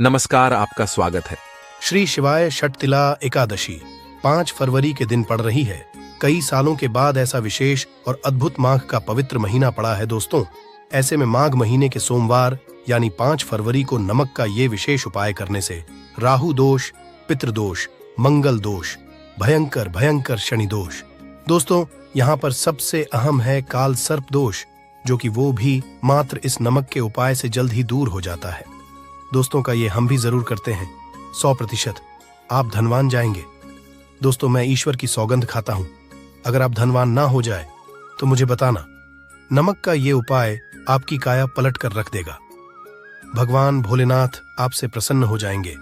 नमस्कार, आपका स्वागत है। श्री शिवाय षटतिला एकादशी 5 फरवरी के दिन पड़ रही है। कई सालों के बाद ऐसा विशेष और अद्भुत माघ का पवित्र महीना पड़ा है दोस्तों। ऐसे में माघ महीने के सोमवार यानी 5 फरवरी को नमक का ये विशेष उपाय करने से राहु दोष, पितृदोष, मंगल दोष, भयंकर भयंकर शनि दोष, दोस्तों यहाँ पर सबसे अहम है काल सर्प दोष, जो कि वो भी मात्र इस नमक के उपाय से जल्द ही दूर हो जाता है। दोस्तों का ये हम भी जरूर करते हैं। 100% आप धनवान जाएंगे। दोस्तों मैं ईश्वर की सौगंध खाता हूं, अगर आप धनवान ना हो जाए तो मुझे बताना। नमक का ये उपाय आपकी काया पलट कर रख देगा। भगवान भोलेनाथ आपसे प्रसन्न हो जाएंगे।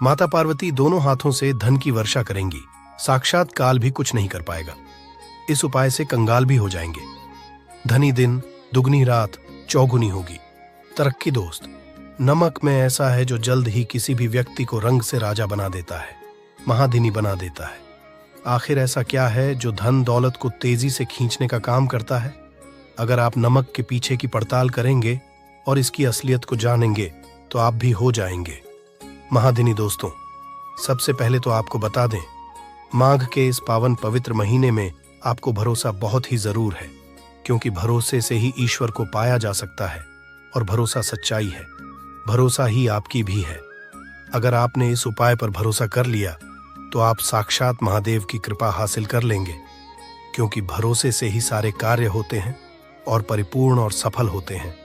माता पार्वती दोनों हाथों से धन की वर्षा करेंगी। साक्षात काल भी कुछ नहीं कर पाएगा। इस उपाय से कंगाल भी हो जाएंगे। धनी दिन, दुगनी रात, चौगुनी होगी तरक्की। दोस्त नमक में ऐसा है जो जल्द ही किसी भी व्यक्ति को रंग से राजा बना देता है, महाधिनी बना देता है। आखिर ऐसा क्या है जो धन दौलत को तेजी से खींचने का काम करता है? अगर आप नमक के पीछे की पड़ताल करेंगे और इसकी असलियत को जानेंगे तो आप भी हो जाएंगे महाधिनी। दोस्तों सबसे पहले तो आपको बता दें, माघ के इस पावन पवित्र महीने में आपको भरोसा बहुत ही जरूर है, क्योंकि भरोसे से ही ईश्वर को पाया जा सकता है और भरोसा सच्चाई है। भरोसा ही आपकी भी है। अगर आपने इस उपाय पर भरोसा कर लिया तो आप साक्षात महादेव की कृपा हासिल कर लेंगे, क्योंकि भरोसे से ही सारे कार्य होते हैं और परिपूर्ण और सफल होते हैं।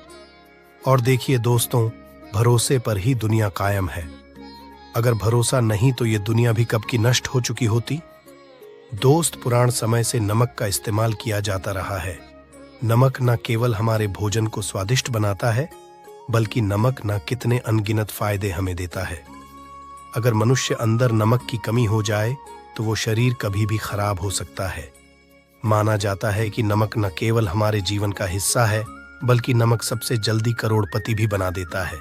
और देखिए दोस्तों, भरोसे पर ही दुनिया कायम है। अगर भरोसा नहीं तो ये दुनिया भी कब की नष्ट हो चुकी होती। दोस्त पुराण समय से नमक का इस्तेमाल किया जाता रहा है। नमक न केवल हमारे भोजन को स्वादिष्ट बनाता है, बल्कि नमक न कितने अनगिनत फायदे हमें देता है। अगर मनुष्य अंदर नमक की कमी हो जाए तो वो शरीर कभी भी खराब हो सकता है। माना जाता है कि नमक न केवल हमारे जीवन का हिस्सा है, बल्कि नमक सबसे जल्दी करोड़पति भी बना देता है।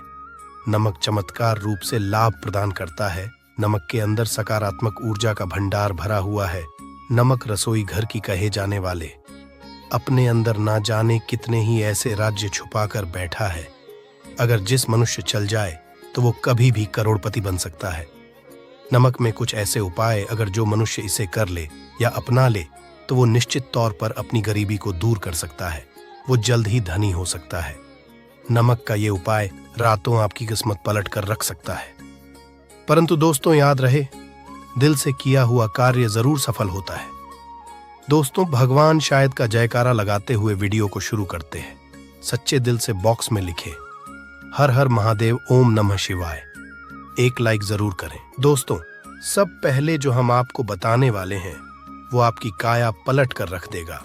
नमक चमत्कार रूप से लाभ प्रदान करता है। नमक के अंदर सकारात्मक ऊर्जा का भंडार भरा हुआ है। नमक रसोई घर की कहे जाने वाले अपने अंदर ना जाने कितने ही ऐसे राज्य छुपा कर बैठा है। अगर जिस मनुष्य चल जाए तो वो कभी भी करोड़पति बन सकता है। नमक में कुछ ऐसे उपाय अगर जो मनुष्य इसे कर ले या अपना ले तो वो निश्चित तौर पर अपनी गरीबी को दूर कर सकता है। वो जल्द ही धनी हो सकता है। नमक का ये उपाय रातों आपकी किस्मत पलट कर रख सकता है। परंतु दोस्तों याद रहे, दिल से किया हुआ कार्य जरूर सफल होता है। दोस्तों भगवान शायद का जयकारा लगाते हुए वीडियो को शुरू करते हैं। सच्चे दिल से बॉक्स में लिखे हर हर महादेव, ओम नमः शिवाय। एक लाइक जरूर करें। दोस्तों सब पहले जो हम आपको बताने वाले हैं वो आपकी काया पलट कर रख देगा,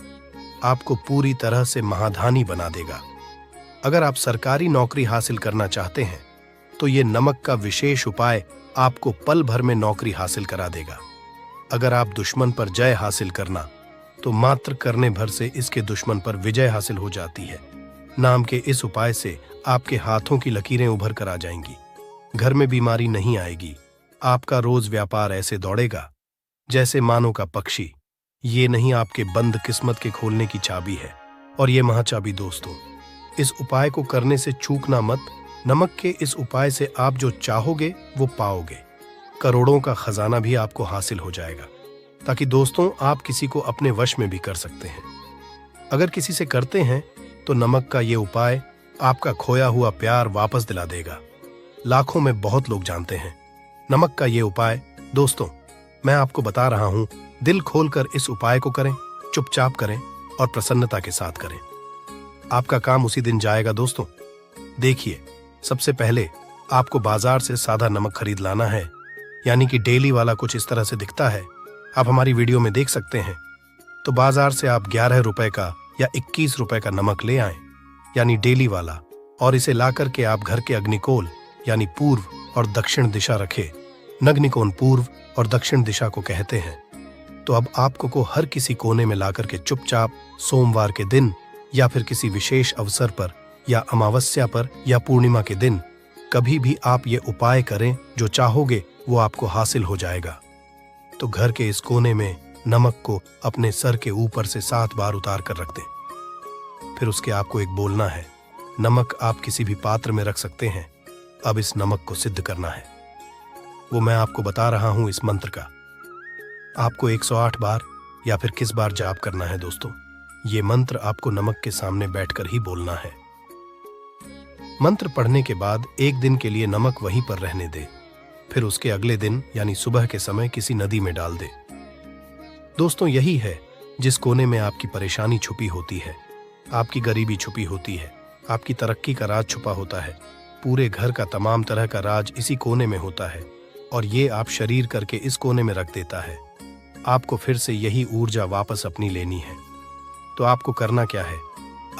आपको पूरी तरह से महाधानी बना देगा। अगर आप सरकारी नौकरी हासिल करना चाहते हैं तो ये नमक का विशेष उपाय आपको पल भर में नौकरी हासिल करा देगा। अगर आप दुश्मन पर जय हासिल करना तो मात्र करने भर से इसके दुश्मन पर विजय हासिल हो जाती है। नाम के इस उपाय से आपके हाथों की लकीरें उभर कर आ जाएंगी। घर में बीमारी नहीं आएगी। आपका रोज व्यापार ऐसे दौड़ेगा जैसे मानो का पक्षी। ये नहीं आपके बंद किस्मत के खोलने की चाबी है, और ये महाचाबी। दोस्तों इस उपाय को करने से चूकना मत। नमक के इस उपाय से आप जो चाहोगे वो पाओगे। करोड़ों का खजाना भी आपको हासिल हो जाएगा, ताकि दोस्तों आप किसी को अपने वश में भी कर सकते हैं। अगर किसी से करते हैं तो नमक का ये उपाय आपका खोया हुआ प्यार वापस दिला देगा। लाखों में बहुत लोग जानते हैं नमक का ये उपाय। दोस्तों मैं आपको बता रहा हूं, दिल खोलकर इस उपाय को करें, चुपचाप करें और प्रसन्नता के साथ करें। आपका काम उसी दिन जाएगा। दोस्तों देखिए, सबसे पहले आपको बाजार से सादा नमक खरीद लाना है, यानी कि डेली वाला कुछ इस तरह से दिखता है। आप हमारी वीडियो में देख सकते हैं। तो बाजार से आप 11 रुपए का या 21 रुपए का नमक ले आएं, यानी डेली वाला, और इसे ला करके आप घर के अग्निकोल यानी पूर्व और दक्षिण दिशा रखें। नग्निकोण पूर्व और दक्षिण दिशा को कहते हैं। तो अब आपको को हर किसी कोने में ला करके चुपचाप सोमवार के दिन या फिर किसी विशेष अवसर पर या अमावस्या पर या पूर्णिमा के दिन कभी भी आप ये उपाय करें, जो चाहोगे वो आपको हासिल हो जाएगा। तो घर के इस कोने में नमक को अपने सर के ऊपर से 7 बार उतार कर रख दें। फिर उसके आपको एक बोलना है। नमक आप किसी भी पात्र में रख सकते हैं, अब इस नमक को सिद्ध करना है। वो मैं आपको बता रहा हूं इस मंत्र का। आपको 108 बार या फिर किस बार जाप करना है दोस्तों। ये मंत्र आपको नमक के सामने बैठकर ही बोलना है। मंत्र पढ़ने के बाद एक दिन के लिए नमक वहीं पर रहने दे, फिर उसके अगले दिन यानी सुबह के समय किसी नदी में डाल दे। दोस्तों, यही है जिस कोने में आपकी परेशानी छुपी होती है, आपकी गरीबी छुपी होती है, आपकी तरक्की का राज छुपा होता है। पूरे घर का तमाम तरह का राज इसी कोने में होता है और ये आप शरीर करके इस कोने में रख देता है। आपको फिर से यही ऊर्जा वापस अपनी लेनी है। तो आपको करना क्या है,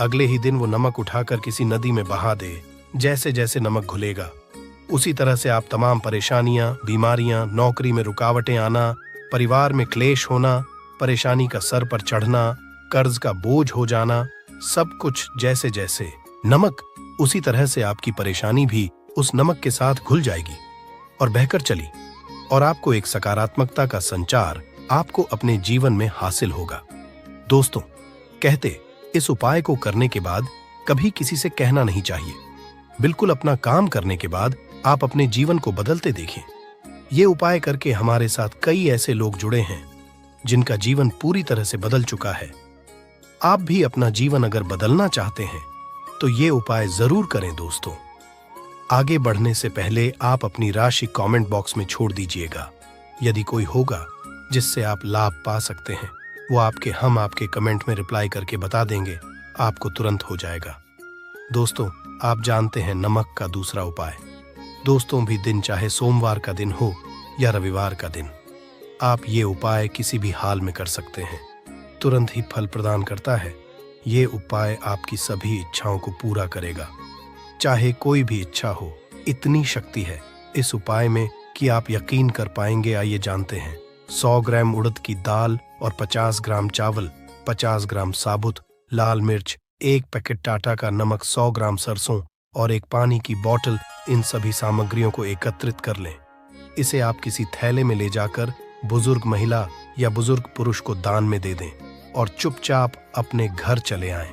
अगले ही दिन वो नमक उठाकर किसी नदी में बहा दे। जैसे जैसे नमक घुलेगा उसी तरह से आप तमाम परेशानियां, बीमारियां, नौकरी में रुकावटें आना, परिवार में क्लेश होना, परेशानी का सर पर चढ़ना, कर्ज का बोझ हो जाना, सब कुछ जैसे जैसे नमक, उसी तरह से आपकी परेशानी भी उस नमक के साथ घुल जाएगी और बहकर चली और आपको एक सकारात्मकता का संचार आपको अपने जीवन में हासिल होगा। दोस्तों, कहते इस उपाय को करने के बाद कभी किसी से कहना नहीं चाहिए। बिल्कुल अपना काम करने के बाद आप अपने जीवन को बदलते देखें। ये उपाय करके हमारे साथ कई ऐसे लोग जुड़े हैं जिनका जीवन पूरी तरह से बदल चुका है। आप भी अपना जीवन अगर बदलना चाहते हैं तो ये उपाय जरूर करें दोस्तों। आगे बढ़ने से पहले आप अपनी राशि कमेंट बॉक्स में छोड़ दीजिएगा। यदि कोई होगा जिससे आप लाभ पा सकते हैं, वो हम आपके कमेंट में रिप्लाई करके बता देंगे, आपको तुरंत हो जाएगा। दोस्तों, आप जानते हैं नमक का दूसरा उपाय। दोस्तों, भी दिन चाहे सोमवार का दिन हो या रविवार का दिन, आप ये उपाय किसी भी हाल में कर सकते हैं। तुरंत ही फल प्रदान करता है। ये उपाय आपकी सभी इच्छाओं को पूरा करेगा, चाहे कोई भी इच्छा हो। इतनी शक्ति है इस उपाय में कि आप यकीन कर पाएंगे। आइए जानते हैं। 100 ग्राम उड़द की दाल और 50 ग्राम चावल, 50 ग्राम साबुत लाल मिर्च, 1 पैकेट टाटा का नमक, 100 ग्राम सरसों और एक पानी की बोतल, इन सभी सामग्रियों को एकत्रित कर लें। इसे आप किसी थैले में ले जाकर बुजुर्ग महिला या बुजुर्ग पुरुष को दान में दे दें और चुपचाप अपने घर चले आएं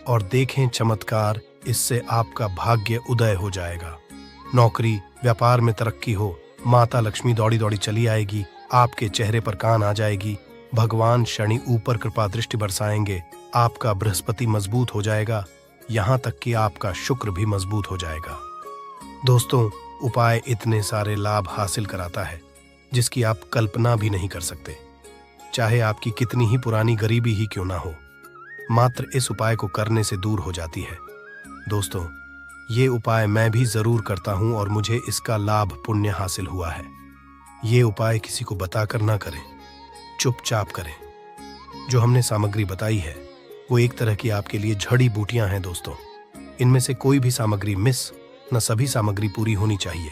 और देखें चमत्कार। इससे आपका भाग्य उदय हो जाएगा। नौकरी व्यापार में तरक्की हो, माता लक्ष्मी दौड़ी दौड़ी चली आएगी, आपके चेहरे पर कान आ जाएगी, भगवान शनि ऊपर कृपा दृष्टि बरसाएंगे, आपका बृहस्पति मजबूत हो जाएगा, यहाँ तक कि आपका शुक्र भी मजबूत हो जाएगा। दोस्तों, उपाय इतने सारे लाभ हासिल कराता है जिसकी आप कल्पना भी नहीं कर सकते। चाहे आपकी कितनी ही पुरानी गरीबी ही क्यों ना हो, मात्र इस उपाय को करने से दूर हो जाती है। दोस्तों, ये उपाय मैं भी जरूर करता हूं और मुझे इसका लाभ पुण्य हासिल हुआ है। ये उपाय किसी को बताकर ना करें, चुपचाप करें। जो हमने सामग्री बताई है वो एक तरह की आपके लिए जड़ी बूटियां हैं दोस्तों। इनमें से कोई भी सामग्री मिस न, सभी सामग्री पूरी होनी चाहिए।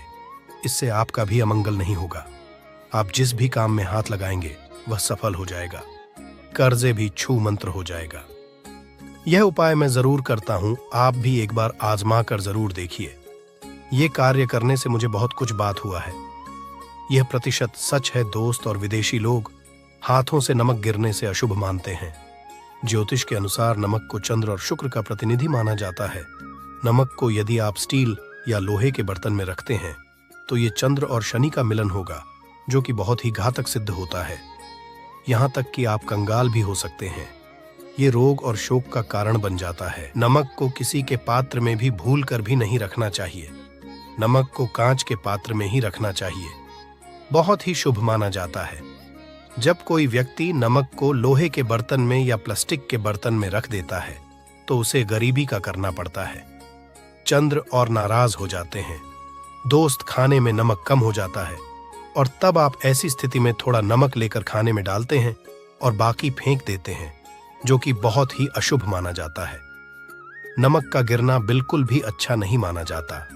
इससे आपका भी अमंगल नहीं होगा। आप जिस भी काम में हाथ लगाएंगे वह सफल हो जाएगा, कर्जे भी छू मंत्र हो जाएगा। यह उपाय मैं जरूर करता हूं, आप भी एक बार आजमा कर जरूर देखिए। ये कार्य करने से मुझे बहुत कुछ बात हुआ है। यह प्रतिशत सच है दोस्त। और विदेशी लोग हाथों से नमक गिरने से अशुभ मानते हैं। ज्योतिष के अनुसार नमक को चंद्र और शुक्र का प्रतिनिधि माना जाता है। नमक को यदि आप स्टील या लोहे के बर्तन में रखते हैं तो ये चंद्र और शनि का मिलन होगा, जो कि बहुत ही घातक सिद्ध होता है। यहाँ तक कि आप कंगाल भी हो सकते हैं। ये रोग और शोक का कारण बन जाता है। नमक को किसी के पात्र में भी भूल कर भी नहीं रखना चाहिए। नमक को कांच के पात्र में ही रखना चाहिए। बहुत ही शुभ माना जाता है। जब कोई व्यक्ति नमक को लोहे के बर्तन में या प्लास्टिक के बर्तन में रख देता है तो उसे गरीबी का करना पड़ता है। चंद्र और नाराज हो जाते हैं। दोस्त, खाने में नमक कम हो जाता है और तब आप ऐसी स्थिति में थोड़ा नमक लेकर खाने में डालते हैं और बाकी फेंक देते हैं, जो कि बहुत ही अशुभ माना जाता है। नमक का गिरना बिल्कुल भी अच्छा नहीं माना जाता।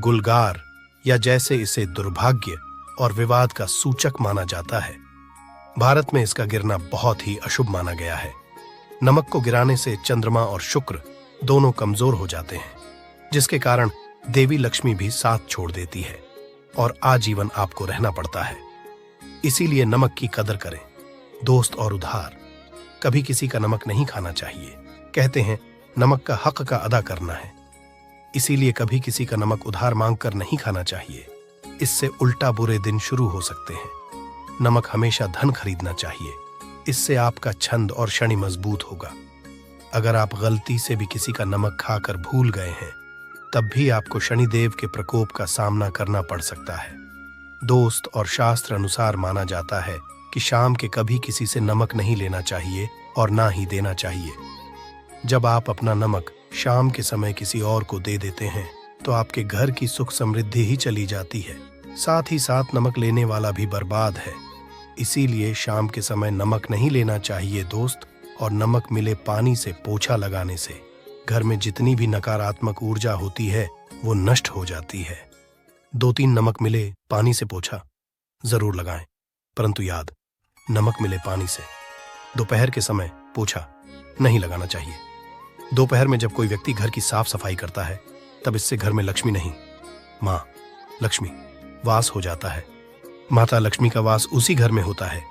गुलगार या जैसे इसे दुर्भाग्य और विवाद का सूचक माना जाता है। भारत में इसका गिरना बहुत ही अशुभ माना गया है। नमक को गिराने से चंद्रमा और शुक्र दोनों कमजोर हो जाते हैं, जिसके कारण देवी लक्ष्मी भी साथ छोड़ देती है और आजीवन आपको रहना पड़ता है। इसीलिए नमक की कदर करें दोस्त। और उधार कभी किसी का नमक नहीं खाना चाहिए। कहते हैं नमक का हक का अदा करना है। इसीलिए कभी किसी का नमक उधार मांगकर नहीं खाना चाहिए। इससे उल्टा बुरे दिन शुरू हो सकते हैं। नमक हमेशा धन खरीदना चाहिए। इससे आपका छंद और शनि मजबूत होगा। अगर आप गलती से भी किसी का नमक खाकर भूल गए हैं, तब भी आपको शनिदेव के प्रकोप का सामना करना पड़ सकता है। दोस्त और शास्त्र अनुसार माना जाता है कि शाम के कभी किसी से नमक नहीं लेना चाहिए और ना ही देना चाहिए। जब आप अपना नमक शाम के समय किसी और को दे देते हैं तो आपके घर की सुख समृद्धि ही चली जाती है, साथ ही साथ नमक लेने वाला भी बर्बाद है। इसीलिए शाम के समय नमक नहीं लेना चाहिए दोस्त। और नमक मिले पानी से पोछा लगाने से घर में जितनी भी नकारात्मक ऊर्जा होती है वो नष्ट हो जाती है। 2-3 नमक मिले पानी से पोछा जरूर लगाएं, परंतु याद, नमक मिले पानी से दोपहर के समय पोछा नहीं लगाना चाहिए। दोपहर में जब कोई व्यक्ति घर की साफ सफाई करता है तब इससे घर में लक्ष्मी नहीं, माँ लक्ष्मी वास हो जाता है। माता लक्ष्मी का वास उसी घर में होता है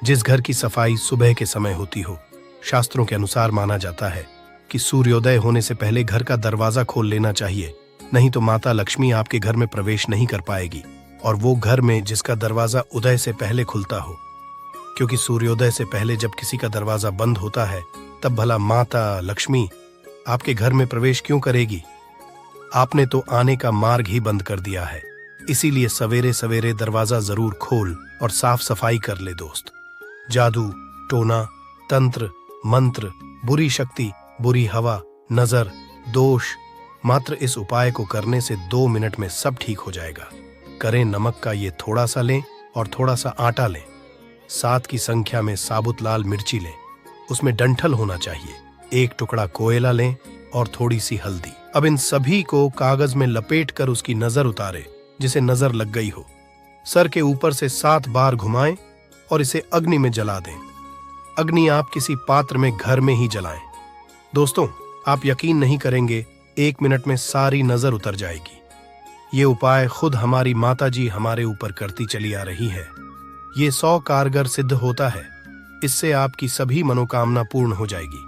जिस घर की सफाई सुबह के समय होती हो। शास्त्रों के अनुसार माना जाता है कि सूर्योदय होने से पहले घर का दरवाजा खोल लेना चाहिए, नहीं तो माता लक्ष्मी आपके घर में प्रवेश नहीं कर पाएगी। और वो घर में जिसका दरवाजा उदय से पहले खुलता हो, क्योंकि सूर्योदय से पहले जब किसी का दरवाजा बंद होता है तब भला माता लक्ष्मी आपके घर में प्रवेश क्यों करेगी? आपने तो आने का मार्ग ही बंद कर दिया है। इसीलिए सवेरे सवेरे दरवाजा जरूर खोल और साफ सफाई कर ले दोस्त। जादू, टोना, तंत्र, मंत्र, बुरी शक्ति, बुरी हवा, नजर, दोष, मात्र इस उपाय को करने से 2 मिनट में सब ठीक हो जाएगा। करें नमक का ये थोड़ा सा लें और थोड़ा सा आटा लें। 7 की संख्या में साबुत लाल मिर्ची लें, उसमें डंठल होना चाहिए। 1 टुकड़ा कोयला लें और थोड़ी सी हल्दी। अब इन सभी को कागज में लपेट कर उसकी नजर उतारे जिसे नजर लग गई हो। सर के ऊपर से 7 बार घुमाएं और इसे अग्नि में जला दें। अग्नि आप किसी पात्र में घर में ही जलाएं। दोस्तों, आप यकीन नहीं करेंगे, 1 मिनट में सारी नजर उतर जाएगी। ये उपाय खुद हमारी माताजी हमारे ऊपर करती चली आ रही है। ये 100 कारगर सिद्ध होता है। इससे आपकी सभी मनोकामना पूर्ण हो जाएगी,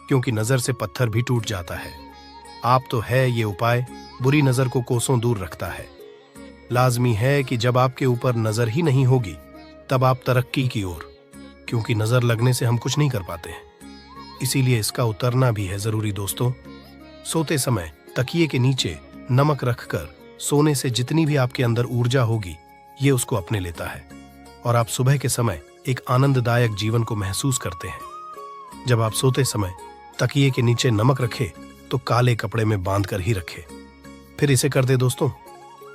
क्योंकि नजर से पत्थर भी टूट जाता है। आप तो है, ये उपाय बुरी नजर को कोसों दूर रखता है। लाजमी है कि जब आपके ऊपर नजर ही नहीं होगी तब आप तरक्की की ओर, क्योंकि नजर लगने से हम कुछ नहीं कर पाते हैं। इसीलिए इसका उतरना भी है जरूरी दोस्तों। सोते समय तकिए के नीचे नमक रखकर सोने से जितनी भी आपके अंदर ऊर्जा होगी ये उसको अपने लेता है और आप सुबह के समय एक आनंददायक जीवन को महसूस करते हैं। जब आप सोते समय तकिए के नीचे नमक रखे तो काले कपड़े में बांध कर ही रखे। फिर इसे कर दे दोस्तों।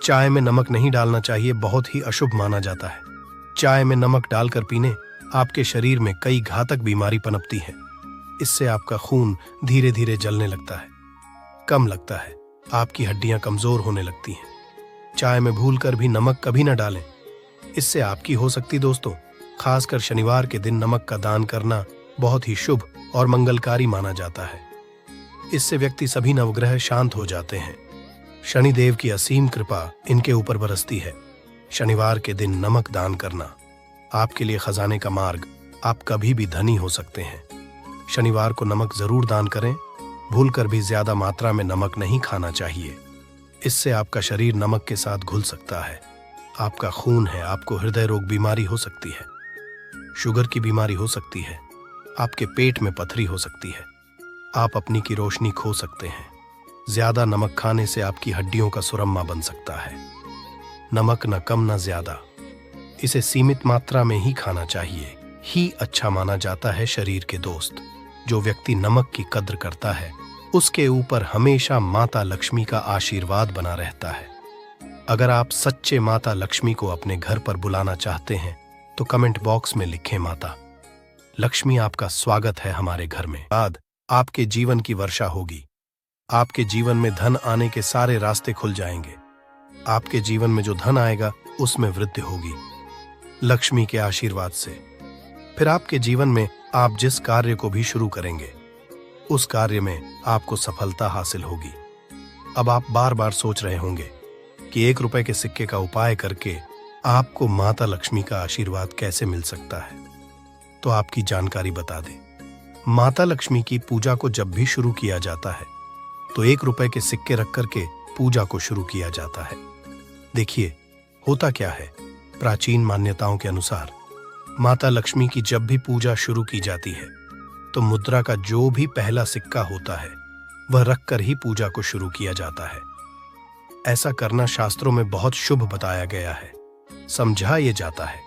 चाय में नमक नहीं डालना चाहिए, बहुत ही अशुभ माना जाता है। चाय में नमक डालकर पीने आपके शरीर में कई घातक बीमारी पनपती है। इससे आपका खून धीरे धीरे जलने लगता है, कम लगता है, आपकी हड्डियां कमजोर होने लगती हैं। चाय में भूलकर भी नमक कभी न डालें, इससे आपकी हो सकती दोस्तों। खासकर शनिवार के दिन नमक का दान करना बहुत ही शुभ और मंगलकारी माना जाता है। इससे व्यक्ति सभी नवग्रह शांत हो जाते हैं। शनिदेव की असीम कृपा इनके ऊपर बरसती है। शनिवार के दिन नमक दान करना आपके लिए खजाने का मार्ग। आप कभी भी धनी हो सकते हैं। शनिवार को नमक जरूर दान करें। भूलकर भी ज्यादा मात्रा में नमक नहीं खाना चाहिए। इससे आपका शरीर नमक के साथ घुल सकता है। आपका खून है, आपको हृदय रोग बीमारी हो सकती है, शुगर की बीमारी हो सकती है, आपके पेट में पथरी हो सकती है, आप अपनी की रोशनी खो सकते हैं। ज्यादा नमक खाने से आपकी हड्डियों का सुरम्मा बन सकता है। नमक न कम न ज्यादा, इसे सीमित मात्रा में ही खाना चाहिए ही अच्छा माना जाता है शरीर के दोस्त। जो व्यक्ति नमक की कद्र करता है उसके ऊपर हमेशा माता लक्ष्मी का आशीर्वाद बना रहता है। अगर आप सच्चे माता लक्ष्मी को अपने घर पर बुलाना चाहते हैं तो कमेंट बॉक्स में लिखें, माता लक्ष्मी आपका स्वागत है हमारे घर में। बाद आपके जीवन की वर्षा होगी। आपके जीवन में धन आने के सारे रास्ते खुल जाएंगे। आपके जीवन में जो धन आएगा उसमें वृद्धि होगी लक्ष्मी के आशीर्वाद से। फिर आपके जीवन में आप जिस कार्य को भी शुरू करेंगे उस कार्य में आपको सफलता हासिल होगी। अब आप बार बार सोच रहे होंगे कि 1 रुपए के सिक्के का उपाय करके आपको माता लक्ष्मी का आशीर्वाद कैसे मिल सकता है। तो आपकी जानकारी बता दें, माता लक्ष्मी की पूजा को जब भी शुरू किया जाता है तो 1 रुपए के सिक्के रख करके पूजा को शुरू किया जाता है। देखिए, होता क्या है, प्राचीन मान्यताओं के अनुसार माता लक्ष्मी की जब भी पूजा शुरू की जाती है तो मुद्रा का जो भी पहला सिक्का होता है वह रखकर ही पूजा को शुरू किया जाता है। ऐसा करना शास्त्रों में बहुत शुभ बताया गया है। समझा यह जाता है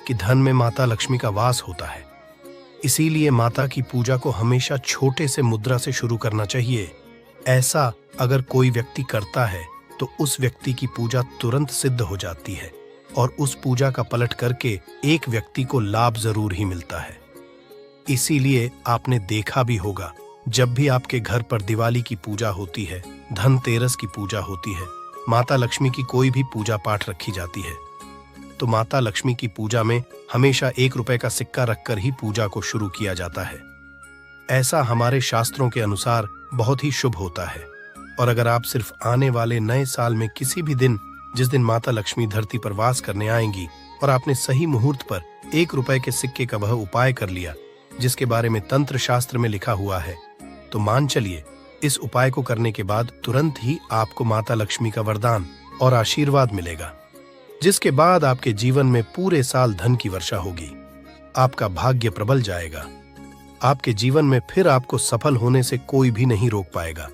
कि धन में माता लक्ष्मी का वास होता है, इसीलिए माता की पूजा को हमेशा छोटे से मुद्रा से शुरू करना चाहिए। ऐसा अगर कोई व्यक्ति करता है तो उस व्यक्ति की पूजा तुरंत सिद्ध हो जाती है और उस पूजा का पलट करके एक व्यक्ति को लाभ जरूर ही मिलता है। इसीलिए आपने देखा भी होगा, जब भी आपके घर पर दिवाली की पूजा होती है, धनतेरस की पूजा होती है, माता लक्ष्मी की कोई भी पूजा पाठ रखी जाती है, तो माता लक्ष्मी की पूजा में हमेशा 1 रुपए का सिक्का रखकर ही पूजा को शुरू किया जाता है। ऐसा हमारे शास्त्रों के अनुसार बहुत ही शुभ होता है। और अगर आप सिर्फ आने वाले नए साल में किसी भी दिन, जिस दिन माता लक्ष्मी धरती पर वास करने आएंगी, और आपने सही मुहूर्त पर 1 रुपए के सिक्के का वह उपाय कर लिया जिसके बारे में तंत्र शास्त्र में लिखा हुआ है, तो मान चलिए इस उपाय को करने के बाद तुरंत ही आपको माता लक्ष्मी का वरदान और आशीर्वाद मिलेगा, जिसके बाद आपके जीवन में पूरे साल धन की वर्षा होगी। आपका भाग्य प्रबल जाएगा। आपके जीवन में फिर आपको सफल होने से कोई भी नहीं रोक पाएगा।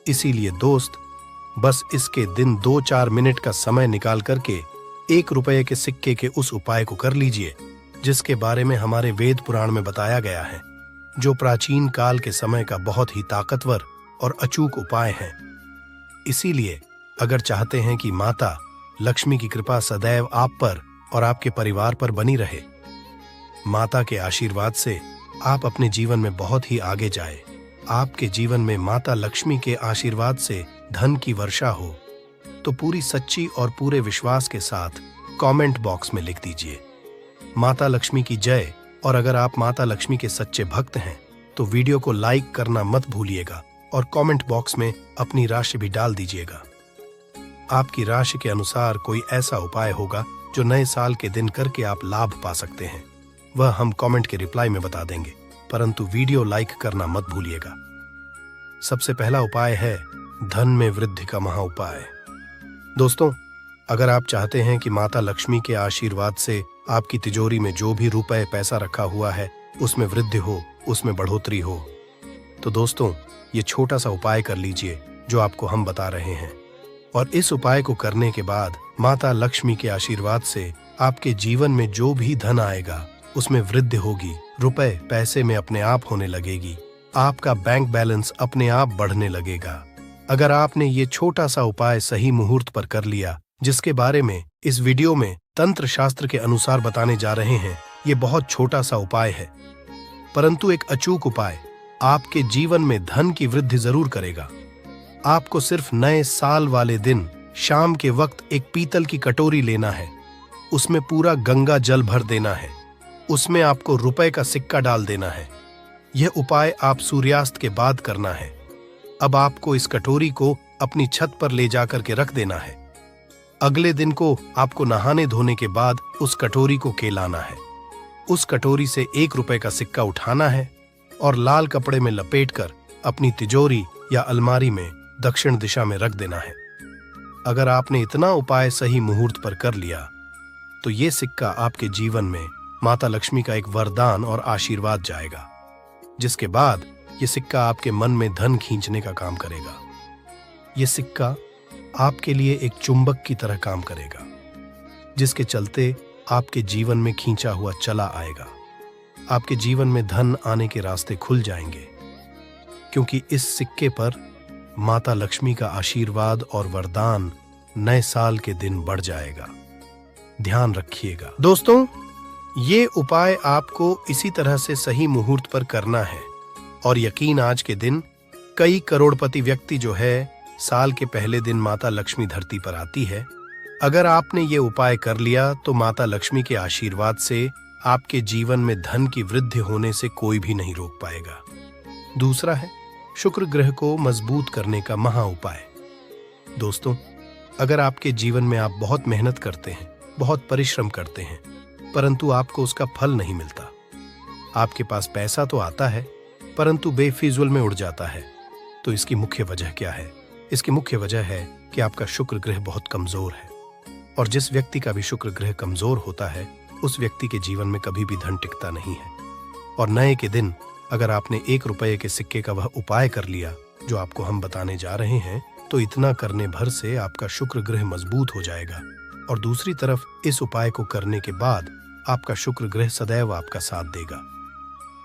इसीलिए दोस्त, बस इसके दिन 2-4 मिनट का समय निकाल करके 1 रुपए के सिक्के के उस उपाय को कर लीजिए जिसके बारे में हमारे वेद पुराण में बताया गया है, जो प्राचीन काल के समय का बहुत ही ताकतवर और अचूक उपाय है। इसीलिए अगर चाहते हैं कि माता लक्ष्मी की कृपा सदैव आप पर और आपके परिवार पर बनी रहे, माता के आशीर्वाद से आप अपने जीवन में बहुत ही आगे जाए, आपके जीवन में माता लक्ष्मी के आशीर्वाद से धन की वर्षा हो, तो पूरी सच्ची और पूरे विश्वास के साथ कमेंट बॉक्स में लिख दीजिए माता लक्ष्मी की जय। और अगर आप माता लक्ष्मी के सच्चे भक्त हैं तो वीडियो को लाइक करना मत भूलिएगा और कमेंट बॉक्स में अपनी राशि भी डाल दीजिएगा। आपकी राशि के अनुसार कोई ऐसा उपाय होगा जो नए साल के दिन करके आप लाभ पा सकते हैं, वह हम कमेंट के रिप्लाई में बता देंगे, परंतु वीडियो लाइक करना मत भूलिएगा। सबसे पहला उपाय है धन में वृद्धि का महा उपाय। दोस्तों, अगर आप चाहते हैं कि माता लक्ष्मी के आशीर्वाद से आपकी तिजोरी में जो भी रुपए पैसा रखा हुआ है उसमें वृद्धि हो, उसमें बढ़ोतरी हो, तो दोस्तों ये छोटा सा उपाय कर लीजिए जो आपको हम बता रहे हैं। और इस उपाय को करने के बाद माता लक्ष्मी के आशीर्वाद से आपके जीवन में जो भी धन आएगा उसमें वृद्धि होगी, रुपए पैसे में अपने आप होने लगेगी, आपका बैंक बैलेंस अपने आप बढ़ने लगेगा। अगर आपने ये छोटा सा उपाय सही मुहूर्त पर कर लिया, जिसके बारे में इस वीडियो में तंत्र शास्त्र के अनुसार बताने जा रहे हैं, ये बहुत छोटा सा उपाय है, परंतु एक अचूक उपाय आपके जीवन में धन की वृद्धि जरूर करेगा। आपको सिर्फ नए साल वाले दिन शाम के वक्त एक पीतल की कटोरी लेना है, उसमें पूरा गंगा जल भर देना है, उसमें आपको रुपए का सिक्का डाल देना है। यह उपाय आप सूर्यास्त के बाद करना है। अब आपको इस कटोरी को अपनी छत पर ले जाकर के रख देना है। अगले दिन को आपको नहाने धोने के बाद उस कटोरी को केलाना है। उस कटोरी से 1 रुपए का सिक्का उठाना है और लाल कपड़े में लपेटकर अपनी तिजोरी या अलमारी में दक्षिण दिशा में रख देना है। अगर आपने इतना उपाय सही मुहूर्त पर कर लिया तो ये सिक्का आपके जीवन में माता लक्ष्मी का एक वरदान और आशीर्वाद जाएगा, जिसके बाद ये सिक्का आपके मन में धन खींचने का काम करेगा। ये सिक्का आपके लिए एक चुंबक की तरह काम करेगा, जिसके चलते आपके जीवन में खींचा हुआ चला आएगा। आपके जीवन में धन आने के रास्ते खुल जाएंगे, क्योंकि इस सिक्के पर माता लक्ष्मी का आशीर्वाद और वरदान नए साल के दिन बढ़ जाएगा। ध्यान रखिएगा दोस्तों, ये उपाय आपको इसी तरह से सही मुहूर्त पर करना है। और यकीन, आज के दिन कई करोड़पति व्यक्ति जो है साल के पहले दिन माता लक्ष्मी धरती पर आती है। अगर आपने ये उपाय कर लिया तो माता लक्ष्मी के आशीर्वाद से आपके जीवन में धन की वृद्धि होने से कोई भी नहीं रोक पाएगा। दूसरा है शुक्र ग्रह को मजबूत करने का महा उपाय। दोस्तों, अगर आपके जीवन में आप बहुत मेहनत करते हैं, बहुत परिश्रम करते हैं, परंतु आपको उसका फल नहीं मिलता, आपके पास पैसा तो आता है परंतु बेफिजूल में उड़ जाता है, तो इसकी मुख्य वजह क्या है? इसकी मुख्य वजह है कि आपका शुक्र ग्रह बहुत कमजोर है, और जिस व्यक्ति का भी शुक्र ग्रह कमजोर होता है उस व्यक्ति के जीवन में कभी भी धन टिकता नहीं है। और नए के दिन अगर आपने 1 रुपये के सिक्के का वह उपाय कर लिया जो आपको हम बताने जा रहे हैं, तो इतना करने भर से आपका शुक्र ग्रह मजबूत हो जाएगा। और दूसरी तरफ इस उपाय को करने के बाद आपका शुक्र ग्रह सदैव आपका साथ देगा।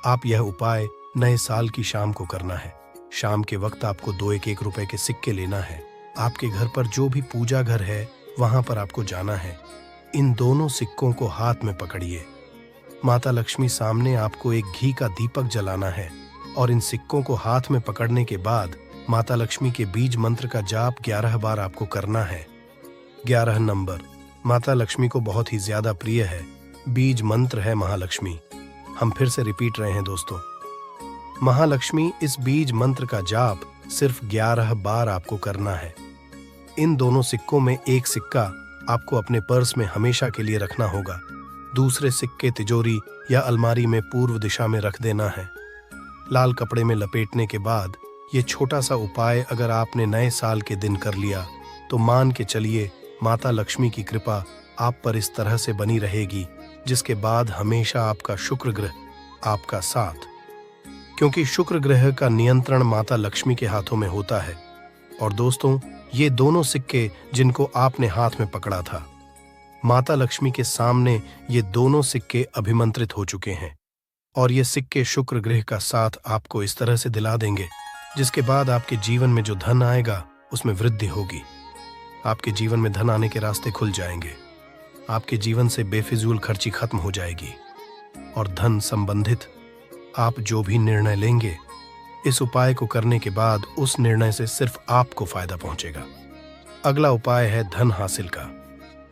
आप यह उपाय नए साल की शाम को करना है। शाम के वक्त आपको 2 1 रुपए के सिक्के लेना है। आपके घर पर जो भी पूजा घर है वहां पर आपको जाना है। इन दोनों सिक्कों को हाथ में पकड़िए। माता लक्ष्मी सामने आपको एक घी का दीपक जलाना है, और इन सिक्कों को हाथ में पकड़ने के बाद माता लक्ष्मी के बीज मंत्र का जाप 11 बार आपको करना है। 11 नंबर माता लक्ष्मी को बहुत ही ज्यादा प्रिय है। बीज मंत्र है महालक्ष्मी। हम फिर से रिपीट रहे हैं दोस्तों, महालक्ष्मी। इस बीज मंत्र का जाप सिर्फ 11 बार आपको करना है। इन दोनों सिक्कों में एक सिक्का आपको अपने पर्स में हमेशा के लिए रखना होगा। दूसरे सिक्के तिजोरी या अलमारी में पूर्व दिशा में रख देना है। लाल कपड़े में लपेटने के बाद ये छोटा सा उपाय अगर आपने नए साल के दिन कर लिया तो मान के चलिए माता लक्ष्मी की कृपा आप पर इस तरह से बनी रहेगी, जिसके बाद हमेशा आपका शुक्र ग्रह आपका साथ, क्योंकि शुक्र ग्रह का नियंत्रण माता लक्ष्मी के हाथों में होता है। और दोस्तों, ये दोनों सिक्के जिनको आपने हाथ में पकड़ा था, माता लक्ष्मी के सामने ये दोनों सिक्के अभिमंत्रित हो चुके हैं, और ये सिक्के शुक्र ग्रह का साथ आपको इस तरह से दिला देंगे, जिसके बाद आपके जीवन में जो धन आएगा उसमें वृद्धि होगी। आपके जीवन में धन आने के रास्ते खुल जाएंगे। आपके जीवन से बेफिजूल खर्ची खत्म हो जाएगी, और धन संबंधित आप जो भी निर्णय लेंगे इस उपाय को करने के बाद उस निर्णय से सिर्फ आपको फायदा पहुंचेगा। अगला उपाय है धन हासिल का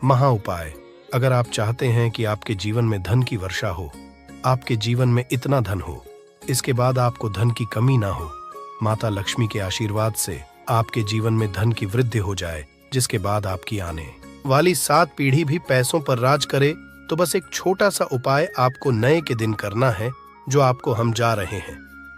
महा उपाय। अगर आप चाहते हैं कि आपके जीवन में धन की वर्षा हो, आपके जीवन में इतना धन हो, इसके बाद आपको धन की कमी ना हो, माता लक्ष्मी के आशीर्वाद से आपके जीवन में धन की वृद्धि हो जाए, जिसके बाद आपकी आने वाली 7 पीढ़ी भी पैसों पर राज करे, तो बस एक छोटा सा उपाय आपको नए के दिन करना है, जो आपको हम जा रहे हैं।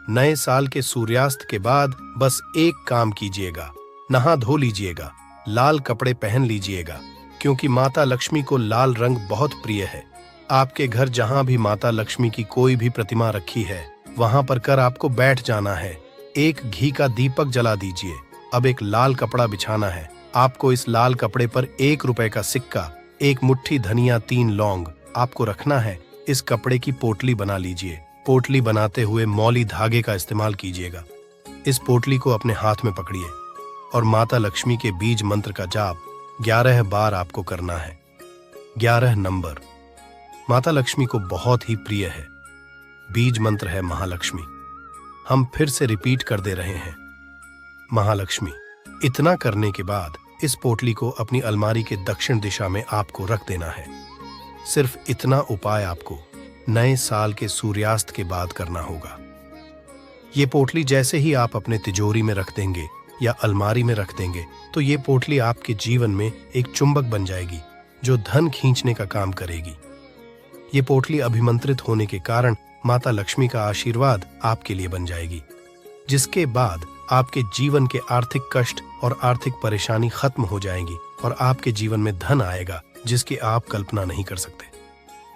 नए साल के सूर्यास्त के बाद बस एक काम कीजिएगा, नहा धो लीजिएगा, लाल कपड़े पहन लीजिएगा, क्योंकि माता लक्ष्मी को लाल रंग बहुत प्रिय है। आपके घर जहां भी माता लक्ष्मी की कोई भी प्रतिमा रखी है वहां पर कर आपको बैठ जाना है। एक घी का दीपक जला दीजिए। अब एक लाल कपड़ा बिछाना है। आपको इस लाल कपड़े पर 1 रुपए का सिक्का, 1 मुट्ठी धनिया, 3 लौंग आपको रखना है। इस कपड़े की पोटली बना लीजिए। पोटली बनाते हुए मौली धागे का इस्तेमाल कीजिएगा। इस पोटली को अपने हाथ में पकड़िए और माता लक्ष्मी के बीज मंत्र का जाप 11 बार आपको करना है। 11 नंबर माता लक्ष्मी को बहुत ही प्रिय है। बीज मंत्र है महालक्ष्मी। हम फिर से रिपीट कर दे रहे हैं, महालक्ष्मी। इतना करने के बाद इस पोटली को अपनी अलमारी के दक्षिण दिशा में आपको रख देना है। सिर्फ इतना उपाय आपको नए साल के सूर्यास्त के बाद करना होगा। ये पोटली जैसे ही आप अपने तिजोरी में रख देंगे या अलमारी में रख देंगे, तो ये पोटली आपके जीवन में एक चुंबक बन जाएगी जो धन खींचने का काम करेगी। ये पोटली अभिमंत्रित होने के कारण माता लक्ष्मी का आशीर्वाद आपके लिए बन जाएगी, जिसके बाद आपके जीवन के आर्थिक कष्ट और आर्थिक परेशानी खत्म हो जाएंगी और आपके जीवन में धन आएगा जिसकी आप कल्पना नहीं कर सकते।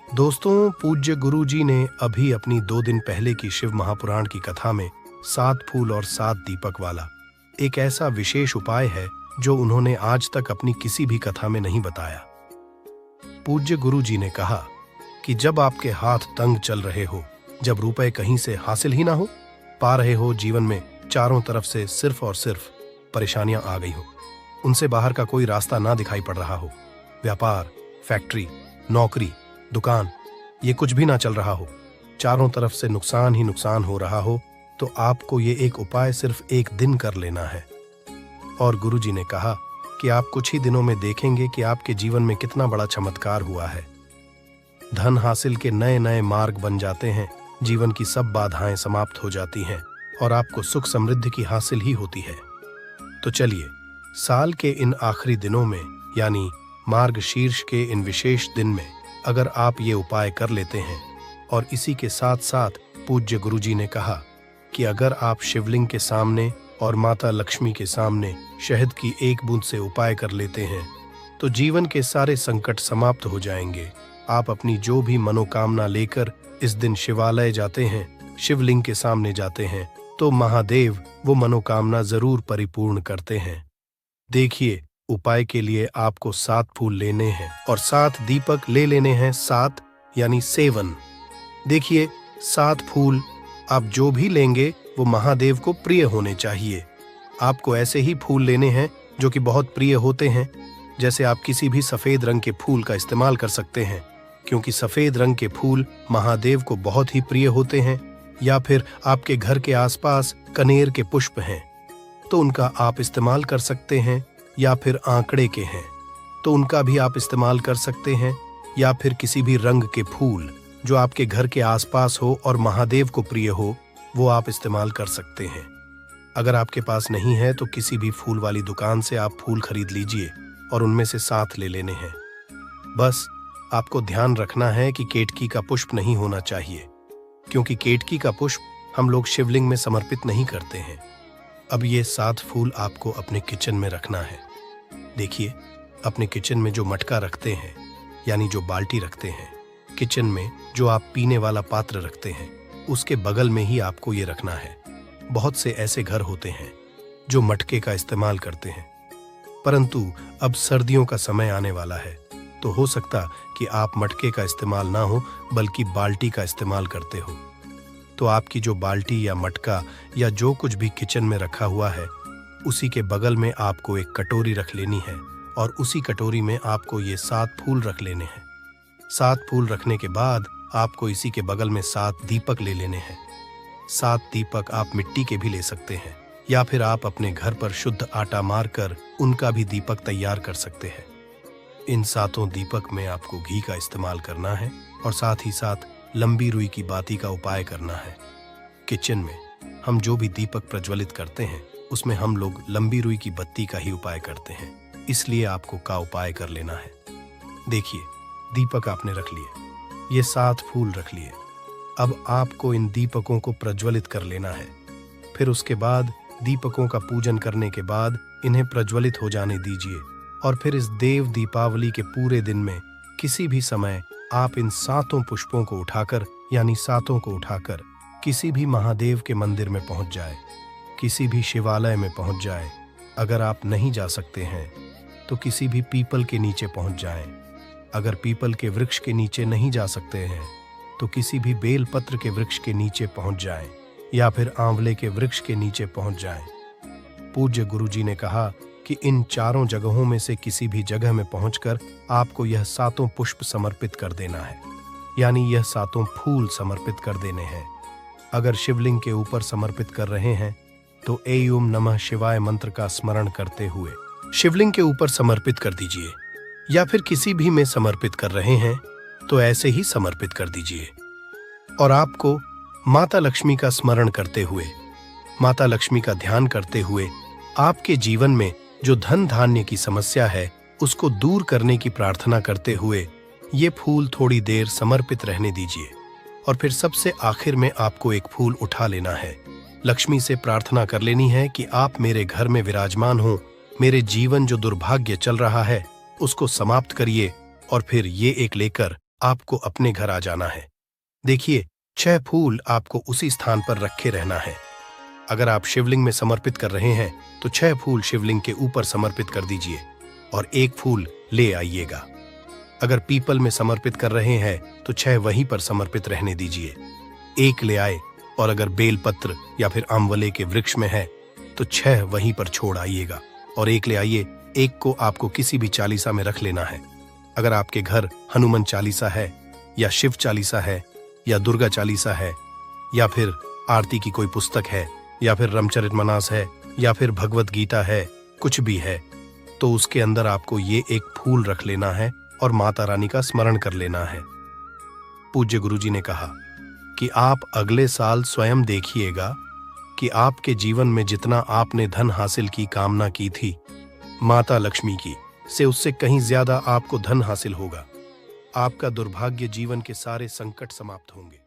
दोस्तों, पूज्य गुरु जी ने अभी अपनी 2 दिन पहले की शिव महापुराण की कथा में 7 फूल और 7 दीपक वाला एक ऐसा विशेष उपाय है जो उन्होंने आज तक अपनी किसी भी कथा में नहीं बताया। पूज्य गुरु जी ने कहा कि जब आपके हाथ तंग चल रहे हो, जब रुपए कहीं से हासिल ही ना हो पा रहे हो, जीवन में चारों तरफ से सिर्फ और सिर्फ परेशानियां आ गई हो, उनसे बाहर का कोई रास्ता ना दिखाई पड़ रहा हो, व्यापार, फैक्ट्री, नौकरी, दुकान, ये कुछ भी ना चल रहा हो, चारों तरफ से नुकसान ही नुकसान हो रहा हो, तो आपको ये एक उपाय सिर्फ एक दिन कर लेना है। और गुरुजी ने कहा कि आप कुछ ही दिनों में देखेंगे कि आपके जीवन में कितना बड़ा चमत्कार हुआ है। धन हासिल के नए नए मार्ग बन जाते हैं, जीवन की सब बाधाएं समाप्त हो जाती हैं और आपको सुख समृद्धि की हासिल ही होती है। तो चलिए, साल के इन आखिरी दिनों में यानी मार्गशीर्ष के इन विशेष दिन में अगर आप ये उपाय कर लेते हैं, और इसी के साथ साथ पूज्य गुरुजी ने कहा कि अगर आप शिवलिंग के सामने और माता लक्ष्मी के सामने शहद की एक बूंद से उपाय कर लेते हैं तो जीवन के सारे संकट समाप्त हो जाएंगे। आप अपनी जो भी मनोकामना लेकर इस दिन शिवालय जाते हैं, शिवलिंग के सामने जाते हैं, तो महादेव वो मनोकामना जरूर परिपूर्ण करते हैं। देखिए, उपाय के लिए आपको 7 फूल लेने हैं और 7 दीपक ले लेने हैं, 7 यानी 7। देखिए, 7 फूल आप जो भी लेंगे वो महादेव को प्रिय होने चाहिए। आपको ऐसे ही फूल लेने हैं जो कि बहुत प्रिय होते हैं। जैसे आप किसी भी सफेद रंग के फूल का इस्तेमाल कर सकते हैं, क्योंकि सफेद रंग के फूल महादेव को बहुत ही प्रिय होते हैं। या फिर आपके घर के आसपास कनेर के पुष्प हैं तो उनका आप इस्तेमाल कर सकते हैं। या फिर आंकड़े के हैं तो उनका भी आप इस्तेमाल कर सकते हैं। या फिर किसी भी रंग के फूल जो आपके घर के आसपास हो और महादेव को प्रिय हो, वो आप इस्तेमाल कर सकते हैं। अगर आपके पास नहीं है तो किसी भी फूल वाली दुकान से आप फूल खरीद लीजिए और उनमें से 7 ले लेने हैं। बस आपको ध्यान रखना है कि केतकी का पुष्प नहीं होना चाहिए, क्योंकि केतकी का पुष्प हम लोग शिवलिंग में समर्पित नहीं करते हैं। अब ये 7 फूल आपको अपने किचन में रखना है। देखिए, अपने किचन में जो मटका रखते हैं, यानी जो बाल्टी रखते हैं, किचन में जो आप पीने वाला पात्र रखते हैं, उसके बगल में ही आपको ये रखना है। बहुत से ऐसे घर होते हैं जो मटके का इस्तेमाल करते हैं, परंतु अब सर्दियों का समय आने वाला है तो हो सकता कि आप मटके का इस्तेमाल ना हो बल्कि बाल्टी का इस्तेमाल करते हो। तो आपकी जो बाल्टी या मटका या जो कुछ भी किचन में रखा हुआ है, उसी के बगल में आपको एक कटोरी रख लेनी है और उसी कटोरी में आपको ये 7 फूल रख लेने हैं। 7 फूल रखने के बाद आपको इसी के बगल में 7 दीपक ले लेने हैं। 7 दीपक आप मिट्टी के भी ले सकते हैं या फिर आप अपने घर पर शुद्ध आटा मारकर उनका भी दीपक तैयार कर सकते हैं। इन 7 दीपक में आपको घी का इस्तेमाल करना है और साथ ही साथ लंबी रुई की बाती का उपाय करना है। किचन में हम जो भी दीपक प्रज्वलित करते हैं उसमें हम लोग लंबी रुई की बत्ती का ही उपाय करते हैं, इसलिए आपको का उपाय कर लेना है। देखिए, दीपक आपने रख लिए, ये 7 फूल रख लिए। अब आपको इन दीपकों को प्रज्वलित कर लेना है। फिर उसके बाद दीपकों का पूजन करने के बाद इन्हें प्रज्वलित हो जाने दीजिए और फिर इस देव दीपावली के पूरे दिन में किसी भी समय आप इन 7 पुष्पों को उठाकर, यानी 7 को उठाकर किसी भी महादेव के मंदिर में पहुंच जाए, किसी भी शिवालय में पहुंच जाए। अगर आप नहीं जा सकते हैं तो किसी भी पीपल के नीचे पहुंच जाएं। अगर पीपल के वृक्ष के नीचे नहीं जा सकते हैं तो किसी भी बेल पत्र के वृक्ष के नीचे पहुंच जाएं या फिर आंवले के वृक्ष के नीचे पहुंच जाएं। पूज्य गुरुजी ने कहा कि इन 4 जगहों में से किसी भी जगह में पहुंचकर आपको यह 7 पुष्प समर्पित कर देना है, यानी यह 7 फूल समर्पित कर देने हैं। अगर शिवलिंग के ऊपर समर्पित कर रहे हैं तो ओम नमः शिवाय मंत्र का स्मरण करते हुए शिवलिंग के ऊपर समर्पित कर दीजिए, या फिर किसी भी में समर्पित कर रहे हैं तो ऐसे ही समर्पित कर दीजिए। और आपको माता लक्ष्मी का स्मरण करते हुए, माता लक्ष्मी का ध्यान करते हुए आपके जीवन में जो धन धान्य की समस्या है उसको दूर करने की प्रार्थना करते हुए ये फूल थोड़ी देर समर्पित रहने दीजिए। और फिर सबसे आखिर में आपको एक फूल उठा लेना है। लक्ष्मी से प्रार्थना कर लेनी है कि आप मेरे घर में विराजमान हो, मेरे जीवन जो दुर्भाग्य चल रहा है उसको समाप्त करिए, और फिर ये एक लेकर आपको अपने घर आ जाना है। देखिए, 6 फूल आपको उसी स्थान पर रखे रहना है। अगर आप शिवलिंग में समर्पित कर रहे हैं तो 6 फूल शिवलिंग के ऊपर समर्पित कर दीजिए और 1 फूल ले आइएगा। अगर पीपल में समर्पित कर रहे हैं तो 6 वहीं पर समर्पित रहने दीजिए, 1 ले आए। और अगर बेलपत्र या फिर आंवले के वृक्ष में है तो 6 वहीं पर छोड़ आइएगा और 1 ले आइए। 1 को आपको किसी भी चालीसा में रख लेना है। अगर आपके घर हनुमान चालीसा है या शिव चालीसा है या दुर्गा चालीसा है या फिर आरती की कोई पुस्तक है या फिर रामचरितमानस है या फिर भगवत गीता है, कुछ भी है, तो उसके अंदर आपको ये 1 फूल रख लेना है और माता रानी का स्मरण कर लेना है। पूज्य गुरुजी ने कहा कि आप अगले साल स्वयं देखिएगा कि आपके जीवन में जितना आपने धन हासिल की कामना की थी माता लक्ष्मी की से उससे कहीं ज्यादा आपको धन हासिल होगा। आपका दुर्भाग्य जीवन के सारे संकट समाप्त होंगे।